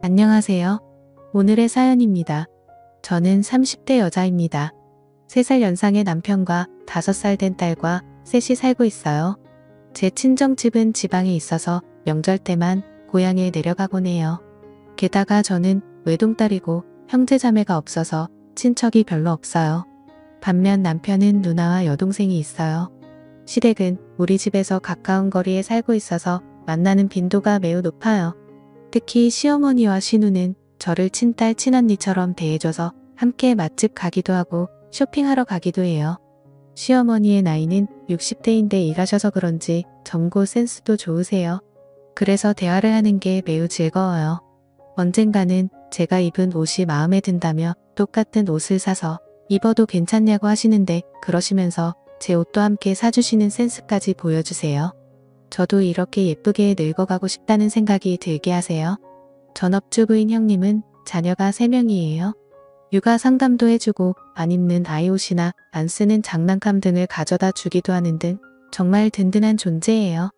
안녕하세요. 오늘의 사연입니다. 저는 30대 여자입니다. 3살 연상의 남편과 5살 된 딸과 셋이 살고 있어요. 제 친정집은 지방에 있어서 명절 때만 고향에 내려가곤 해요. 게다가 저는 외동딸이고 형제자매가 없어서 친척이 별로 없어요. 반면 남편은 누나와 여동생이 있어요. 시댁은 우리 집에서 가까운 거리에 살고 있어서 만나는 빈도가 매우 높아요. 특히 시어머니와 시누는 저를 친딸 친언니처럼 대해줘서 함께 맛집 가기도 하고 쇼핑하러 가기도 해요. 시어머니의 나이는 60대인데 일하셔서 그런지 점고 센스도 좋으세요. 그래서 대화를 하는 게 매우 즐거워요. 언젠가는 제가 입은 옷이 마음에 든다며 똑같은 옷을 사서 입어도 괜찮냐고 하시는데 그러시면서 제 옷도 함께 사주시는 센스까지 보여주세요. 저도 이렇게 예쁘게 늙어가고 싶다는 생각이 들게 하세요. 전업주부인 형님은 자녀가 3명이에요. 육아 상담도 해주고 안 입는 아이 옷이나 안 쓰는 장난감 등을 가져다 주기도 하는 등 정말 든든한 존재예요.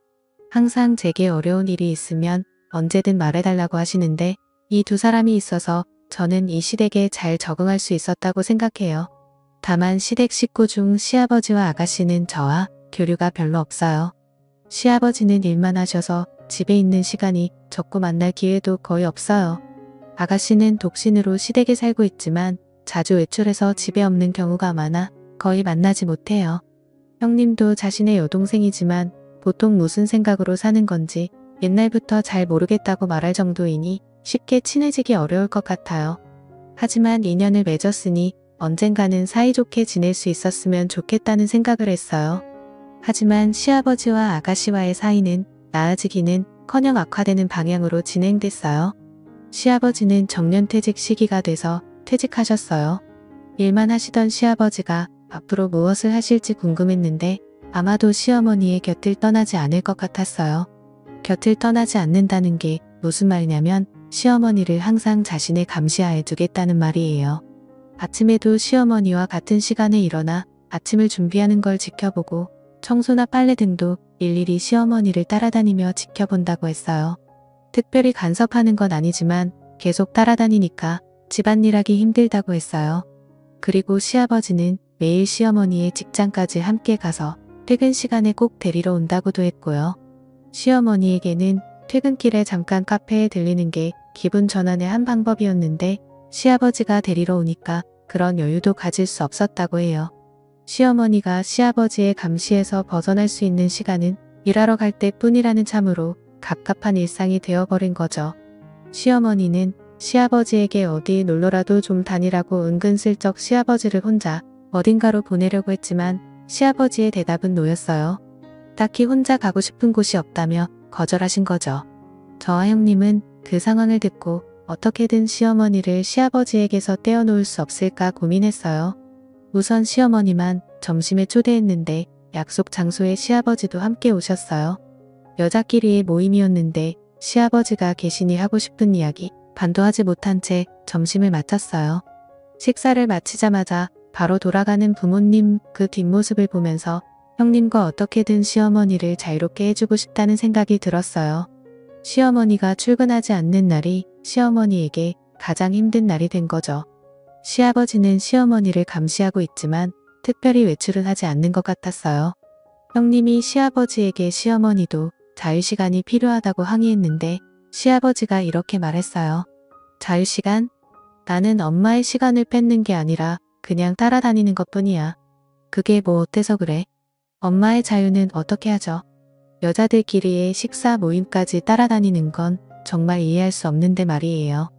항상 제게 어려운 일이 있으면 언제든 말해달라고 하시는데 이 두 사람이 있어서 저는 이 시댁에 잘 적응할 수 있었다고 생각해요. 다만 시댁 식구 중 시아버지와 아가씨는 저와 교류가 별로 없어요. 시아버지는 일만 하셔서 집에 있는 시간이 적고 만날 기회도 거의 없어요. 아가씨는 독신으로 시댁에 살고 있지만 자주 외출해서 집에 없는 경우가 많아 거의 만나지 못해요. 형님도 자신의 여동생이지만 보통 무슨 생각으로 사는 건지 옛날부터 잘 모르겠다고 말할 정도이니 쉽게 친해지기 어려울 것 같아요. 하지만 인연을 맺었으니 언젠가는 사이좋게 지낼 수 있었으면 좋겠다는 생각을 했어요. 하지만 시아버지와 아가씨와의 사이는 나아지기는 커녕 악화되는 방향으로 진행됐어요. 시아버지는 정년퇴직 시기가 돼서 퇴직하셨어요. 일만 하시던 시아버지가 앞으로 무엇을 하실지 궁금했는데 아마도 시어머니의 곁을 떠나지 않을 것 같았어요. 곁을 떠나지 않는다는 게 무슨 말이냐면 시어머니를 항상 자신의 감시하에 두겠다는 말이에요. 아침에도 시어머니와 같은 시간에 일어나 아침을 준비하는 걸 지켜보고 청소나 빨래 등도 일일이 시어머니를 따라다니며 지켜본다고 했어요. 특별히 간섭하는 건 아니지만 계속 따라다니니까 집안일하기 힘들다고 했어요. 그리고 시아버지는 매일 시어머니의 직장까지 함께 가서 퇴근 시간에 꼭 데리러 온다고도 했고요. 시어머니에게는 퇴근길에 잠깐 카페에 들리는 게 기분 전환의 한 방법이었는데 시아버지가 데리러 오니까 그런 여유도 가질 수 없었다고 해요. 시어머니가 시아버지의 감시에서 벗어날 수 있는 시간은 일하러 갈 때뿐이라는 참으로 갑갑한 일상이 되어버린 거죠. 시어머니는 시아버지에게 어디 놀러라도 좀 다니라고 은근슬쩍 시아버지를 혼자 어딘가로 보내려고 했지만 시아버지의 대답은 노였어요. 딱히 혼자 가고 싶은 곳이 없다며 거절하신 거죠. 저와 형님은 그 상황을 듣고 어떻게든 시어머니를 시아버지에게서 떼어놓을 수 없을까 고민했어요. 우선 시어머니만 점심에 초대했는데 약속 장소에 시아버지도 함께 오셨어요. 여자끼리의 모임이었는데 시아버지가 계시니 하고 싶은 이야기 반도 하지 못한 채 점심을 마쳤어요. 식사를 마치자마자 바로 돌아가는 부모님 그 뒷모습을 보면서 형님과 어떻게든 시어머니를 자유롭게 해주고 싶다는 생각이 들었어요. 시어머니가 출근하지 않는 날이 시어머니에게 가장 힘든 날이 된 거죠. 시아버지는 시어머니를 감시하고 있지만 특별히 외출은 하지 않는 것 같았어요. 형님이 시아버지에게 시어머니도 자유시간이 필요하다고 항의했는데 시아버지가 이렇게 말했어요. 자유시간? 나는 엄마의 시간을 뺏는 게 아니라 그냥 따라다니는 것뿐이야. 그게 뭐 어때서 그래? 엄마의 자유는 어떻게 하죠? 여자들끼리의 식사 모임까지 따라다니는 건 정말 이해할 수 없는데 말이에요.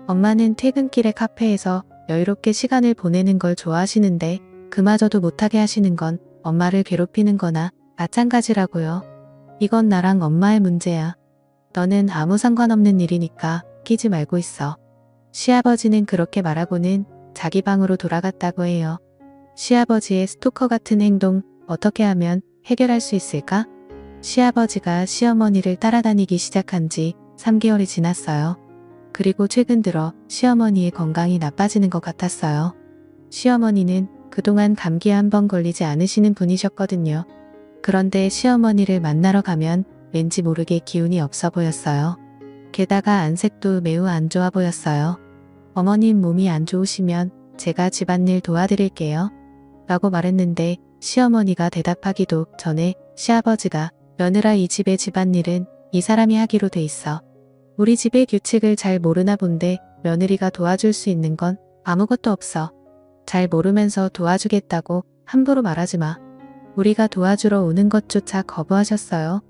엄마는 퇴근길에 카페에서 여유롭게 시간을 보내는 걸 좋아하시는데 그마저도 못하게 하시는 건 엄마를 괴롭히는 거나 마찬가지라고요. 이건 나랑 엄마의 문제야. 너는 아무 상관없는 일이니까 끼지 말고 있어. 시아버지는 그렇게 말하고는 자기 방으로 돌아갔다고 해요. 시아버지의 스토커 같은 행동 어떻게 하면 해결할 수 있을까? 시아버지가 시어머니를 따라다니기 시작한 지 3개월이 지났어요. 그리고 최근 들어 시어머니의 건강이 나빠지는 것 같았어요. 시어머니는 그동안 감기에 한 번 걸리지 않으시는 분이셨거든요. 그런데 시어머니를 만나러 가면 왠지 모르게 기운이 없어 보였어요. 게다가 안색도 매우 안 좋아 보였어요. 어머님 몸이 안 좋으시면 제가 집안일 도와드릴게요. 라고 말했는데 시어머니가 대답하기도 전에 시아버지가 며느라 이 집의 집안일은 이 사람이 하기로 돼 있어. 우리 집의 규칙을 잘 모르나 본데 며느리가 도와줄 수 있는 건 아무것도 없어. 잘 모르면서 도와주겠다고 함부로 말하지 마. 우리가 도와주러 오는 것조차 거부하셨어요.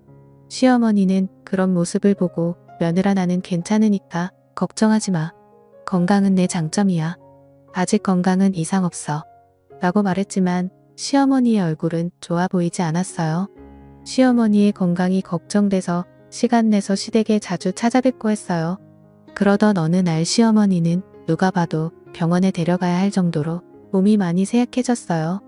시어머니는 그런 모습을 보고 며느라 나는 괜찮으니까 걱정하지 마. 건강은 내 장점이야. 아직 건강은 이상 없어. 라고 말했지만 시어머니의 얼굴은 좋아 보이지 않았어요. 시어머니의 건강이 걱정돼서 시간 내서 시댁에 자주 찾아뵙고 했어요. 그러던 어느 날 시어머니는 누가 봐도 병원에 데려가야 할 정도로 몸이 많이 쇠약해졌어요.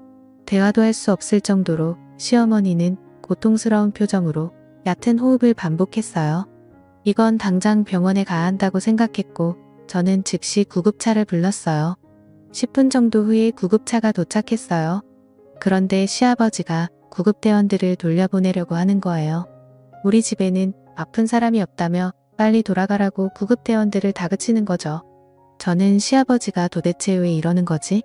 대화도 할 수 없을 정도로 시어머니는 고통스러운 표정으로 얕은 호흡을 반복했어요. 이건 당장 병원에 가야 한다고 생각했고 저는 즉시 구급차를 불렀어요. 10분 정도 후에 구급차가 도착했어요. 그런데 시아버지가 구급대원들을 돌려보내려고 하는 거예요. 우리 집에는 아픈 사람이 없다며 빨리 돌아가라고 구급대원들을 다그치는 거죠. 저는 시아버지가 도대체 왜 이러는 거지?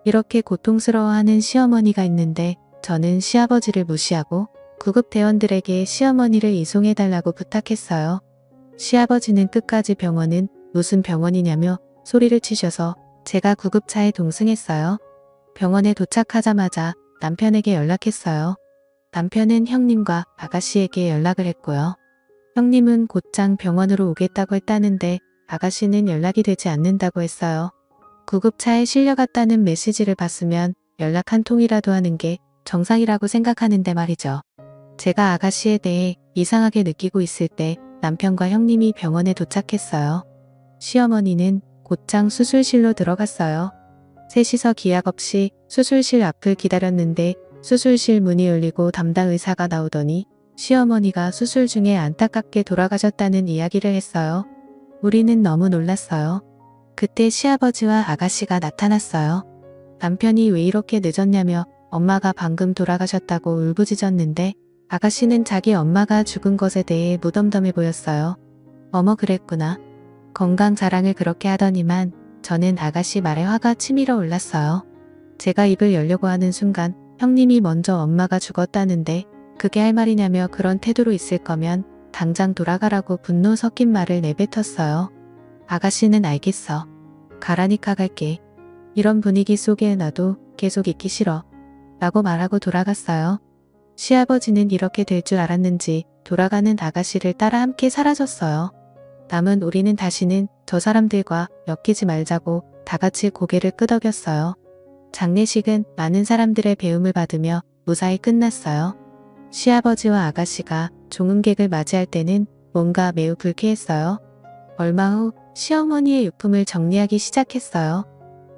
이렇게 고통스러워하는 시어머니가 있는데 저는 시아버지를 무시하고 구급대원들에게 시어머니를 이송해달라고 부탁했어요. 시아버지는 끝까지 병원은 무슨 병원이냐며 소리를 치셔서 제가 구급차에 동승했어요. 병원에 도착하자마자 남편에게 연락했어요. 남편은 형님과 아가씨에게 연락을 했고요. 형님은 곧장 병원으로 오겠다고 했다는데 아가씨는 연락이 되지 않는다고 했어요. 구급차에 실려갔다는 메시지를 봤으면 연락 한 통이라도 하는 게 정상이라고 생각하는데 말이죠. 제가 아가씨에 대해 이상하게 느끼고 있을 때 남편과 형님이 병원에 도착했어요. 시어머니는 곧장 수술실로 들어갔어요. 셋이서 기약 없이 수술실 앞을 기다렸는데 수술실 문이 열리고 담당 의사가 나오더니 시어머니가 수술 중에 안타깝게 돌아가셨다는 이야기를 했어요. 우리는 너무 놀랐어요. 그때 시아버지와 아가씨가 나타났어요. 남편이 왜 이렇게 늦었냐며 엄마가 방금 돌아가셨다고 울부짖었는데 아가씨는 자기 엄마가 죽은 것에 대해 무덤덤해 보였어요. 어머 그랬구나. 건강 자랑을 그렇게 하더니만 저는 아가씨 말에 화가 치밀어 올랐어요. 제가 입을 열려고 하는 순간 형님이 먼저 엄마가 죽었다는데 그게 할 말이냐며 그런 태도로 있을 거면 당장 돌아가라고 분노 섞인 말을 내뱉었어요. 아가씨는 알겠어. 가라니까 갈게. 이런 분위기 속에 나도 계속 있기 싫어. 라고 말하고 돌아갔어요. 시아버지는 이렇게 될 줄 알았는지 돌아가는 아가씨를 따라 함께 사라졌어요. 남은 우리는 다시는 저 사람들과 엮이지 말자고 다 같이 고개를 끄덕였어요. 장례식은 많은 사람들의 배움을 받으며 무사히 끝났어요. 시아버지와 아가씨가 종응객을 맞이할 때는 뭔가 매우 불쾌했어요. 얼마 후 시어머니의 유품을 정리하기 시작했어요.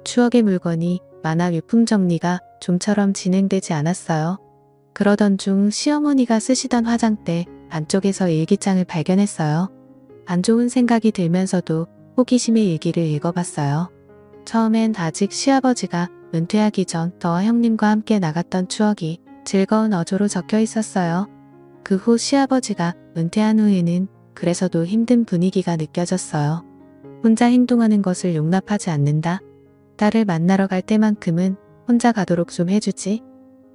추억의 물건이 많아 유품 정리가 좀처럼 진행되지 않았어요. 그러던 중 시어머니가 쓰시던 화장대 안쪽에서 일기장을 발견했어요. 안 좋은 생각이 들면서도 호기심의 일기를 읽어봤어요. 처음엔 아직 시아버지가 은퇴하기 전 저와 형님과 함께 나갔던 추억이 즐거운 어조로 적혀 있었어요. 그 후 시아버지가 은퇴한 후에는 그래서도 힘든 분위기가 느껴졌어요. 혼자 행동하는 것을 용납하지 않는다. 딸을 만나러 갈 때만큼은 혼자 가도록 좀 해주지.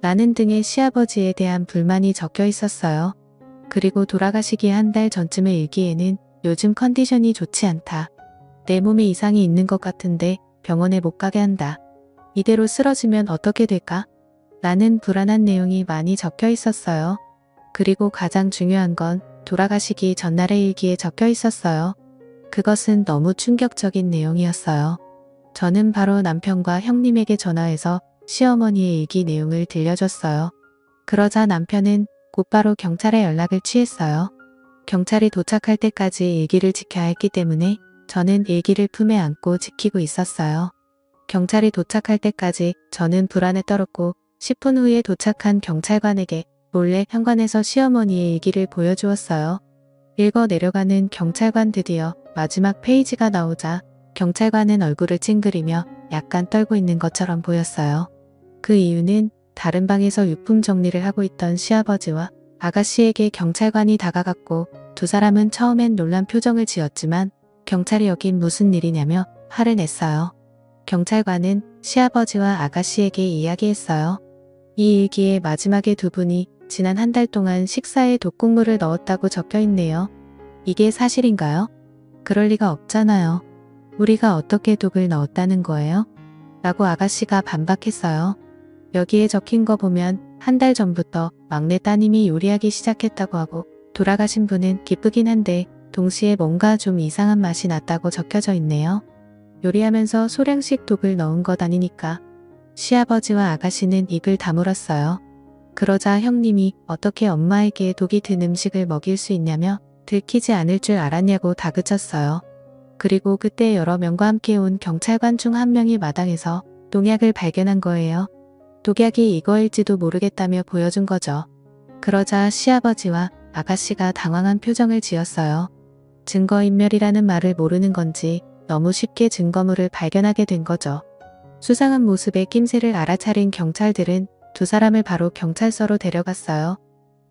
라는 등의 시아버지에 대한 불만이 적혀 있었어요. 그리고 돌아가시기 한 달 전쯤의 일기에는 요즘 컨디션이 좋지 않다. 내 몸에 이상이 있는 것 같은데 병원에 못 가게 한다. 이대로 쓰러지면 어떻게 될까? 라는 불안한 내용이 많이 적혀 있었어요. 그리고 가장 중요한 건 돌아가시기 전날의 일기에 적혀 있었어요. 그것은 너무 충격적인 내용이었어요. 저는 바로 남편과 형님에게 전화해서 시어머니의 일기 내용을 들려줬어요. 그러자 남편은 곧바로 경찰에 연락을 취했어요. 경찰이 도착할 때까지 일기를 지켜야 했기 때문에 저는 일기를 품에 안고 지키고 있었어요. 경찰이 도착할 때까지 저는 불안에 떨었고 10분 후에 도착한 경찰관에게 몰래 현관에서 시어머니의 일기를 보여주었어요. 읽어 내려가는 경찰관 드디어 마지막 페이지가 나오자 경찰관은 얼굴을 찡그리며 약간 떨고 있는 것처럼 보였어요. 그 이유는 다른 방에서 유품 정리를 하고 있던 시아버지와 아가씨에게 경찰관이 다가갔고 두 사람은 처음엔 놀란 표정을 지었지만 경찰이 여긴 무슨 일이냐며 화를 냈어요. 경찰관은 시아버지와 아가씨에게 이야기했어요. 이 일기에 마지막에 두 분이 지난 한 달 동안 식사에 독극물을 넣었다고 적혀 있네요. 이게 사실인가요? 그럴 리가 없잖아요. 우리가 어떻게 독을 넣었다는 거예요? 라고 아가씨가 반박했어요. 여기에 적힌 거 보면 한 달 전부터 막내 따님이 요리하기 시작했다고 하고 돌아가신 분은 기쁘긴 한데 동시에 뭔가 좀 이상한 맛이 났다고 적혀져 있네요. 요리하면서 소량씩 독을 넣은 것 아니니까. 시아버지와 아가씨는 입을 다물었어요. 그러자 형님이 어떻게 엄마에게 독이 든 음식을 먹일 수 있냐며 들키지 않을 줄 알았냐고 다그쳤어요. 그리고 그때 여러 명과 함께 온 경찰관 중 한 명이 마당에서 농약을 발견한 거예요. 독약이 이거일지도 모르겠다며 보여준 거죠. 그러자 시아버지와 아가씨가 당황한 표정을 지었어요. 증거인멸이라는 말을 모르는 건지 너무 쉽게 증거물을 발견하게 된 거죠. 수상한 모습의 낌새를 알아차린 경찰들은 두 사람을 바로 경찰서로 데려갔어요.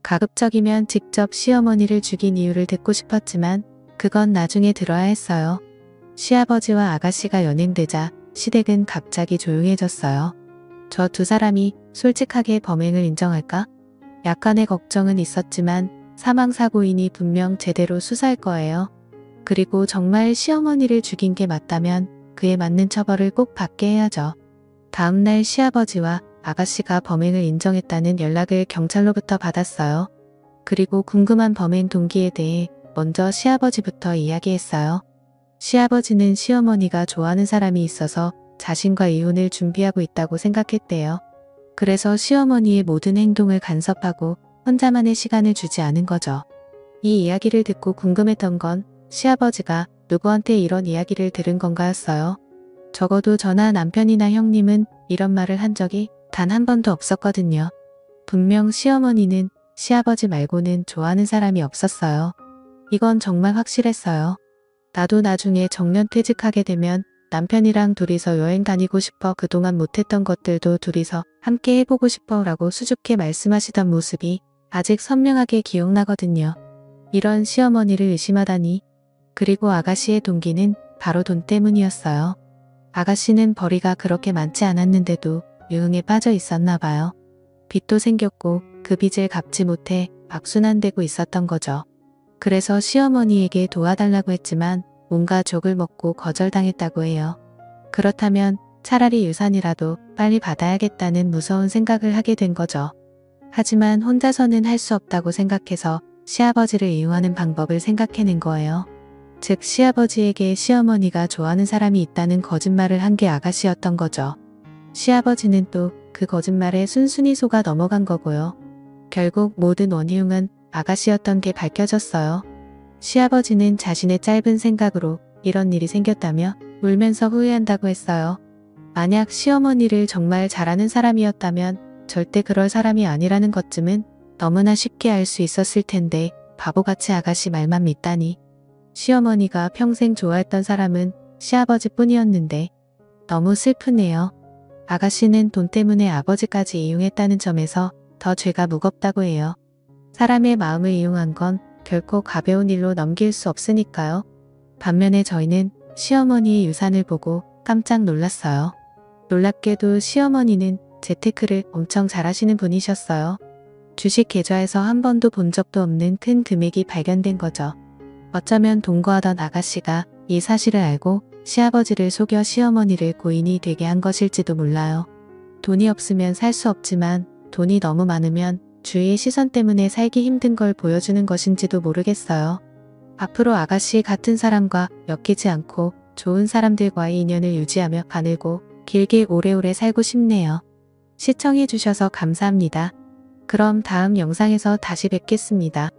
가급적이면 직접 시어머니를 죽인 이유를 듣고 싶었지만 그건 나중에 들어야 했어요. 시아버지와 아가씨가 연행되자 시댁은 갑자기 조용해졌어요. 저 두 사람이 솔직하게 범행을 인정할까? 약간의 걱정은 있었지만 사망사고이니 분명 제대로 수사할 거예요. 그리고 정말 시어머니를 죽인 게 맞다면 그에 맞는 처벌을 꼭 받게 해야죠. 다음날 시아버지와 아가씨가 범행을 인정했다는 연락을 경찰로부터 받았어요. 그리고 궁금한 범행 동기에 대해 먼저 시아버지부터 이야기했어요. 시아버지는 시어머니가 좋아하는 사람이 있어서 자신과 이혼을 준비하고 있다고 생각했대요. 그래서 시어머니의 모든 행동을 간섭하고 혼자만의 시간을 주지 않은 거죠. 이 이야기를 듣고 궁금했던 건 시아버지가 누구한테 이런 이야기를 들은 건가였어요. 적어도 저나 남편이나 형님은 이런 말을 한 적이 단 한 번도 없었거든요. 분명 시어머니는 시아버지 말고는 좋아하는 사람이 없었어요. 이건 정말 확실했어요. 나도 나중에 정년퇴직하게 되면 남편이랑 둘이서 여행 다니고 싶어, 그동안 못했던 것들도 둘이서 함께 해보고 싶어 라고 수줍게 말씀하시던 모습이 아직 선명하게 기억나거든요. 이런 시어머니를 의심하다니. 그리고 아가씨의 동기는 바로 돈 때문이었어요. 아가씨는 벌이가 그렇게 많지 않았는데도 유흥에 빠져 있었나 봐요. 빚도 생겼고 그 빚을 갚지 못해 악순환되고 있었던 거죠. 그래서 시어머니에게 도와달라고 했지만 온갖 족을 먹고 거절당했다고 해요. 그렇다면 차라리 유산이라도 빨리 받아야겠다는 무서운 생각을 하게 된 거죠. 하지만 혼자서는 할 수 없다고 생각해서 시아버지를 이용하는 방법을 생각해낸 거예요. 즉 시아버지에게 시어머니가 좋아하는 사람이 있다는 거짓말을 한 게 아가씨였던 거죠. 시아버지는 또 그 거짓말에 순순히 속아 넘어간 거고요. 결국 모든 원흉은 아가씨였던 게 밝혀졌어요. 시아버지는 자신의 짧은 생각으로 이런 일이 생겼다며 울면서 후회한다고 했어요. 만약 시어머니를 정말 잘하는 사람이었다면 절대 그럴 사람이 아니라는 것쯤은 너무나 쉽게 알 수 있었을 텐데 바보같이 아가씨 말만 믿다니. 시어머니가 평생 좋아했던 사람은 시아버지뿐이었는데 너무 슬프네요. 아가씨는 돈 때문에 아버지까지 이용했다는 점에서 더 죄가 무겁다고 해요. 사람의 마음을 이용한 건 결코 가벼운 일로 넘길 수 없으니까요. 반면에 저희는 시어머니의 유산을 보고 깜짝 놀랐어요. 놀랍게도 시어머니는 재테크를 엄청 잘하시는 분이셨어요. 주식 계좌에서 한 번도 본 적도 없는 큰 금액이 발견된 거죠. 어쩌면 동거하던 아가씨가 이 사실을 알고 시아버지를 속여 시어머니를 고인이 되게 한 것일지도 몰라요. 돈이 없으면 살 수 없지만 돈이 너무 많으면 주위의 시선 때문에 살기 힘든 걸 보여주는 것인지도 모르겠어요. 앞으로 아가씨 같은 사람과 엮이지 않고 좋은 사람들과의 인연을 유지하며 가늘고 길게 오래오래 살고 싶네요. 시청해주셔서 감사합니다. 그럼 다음 영상에서 다시 뵙겠습니다.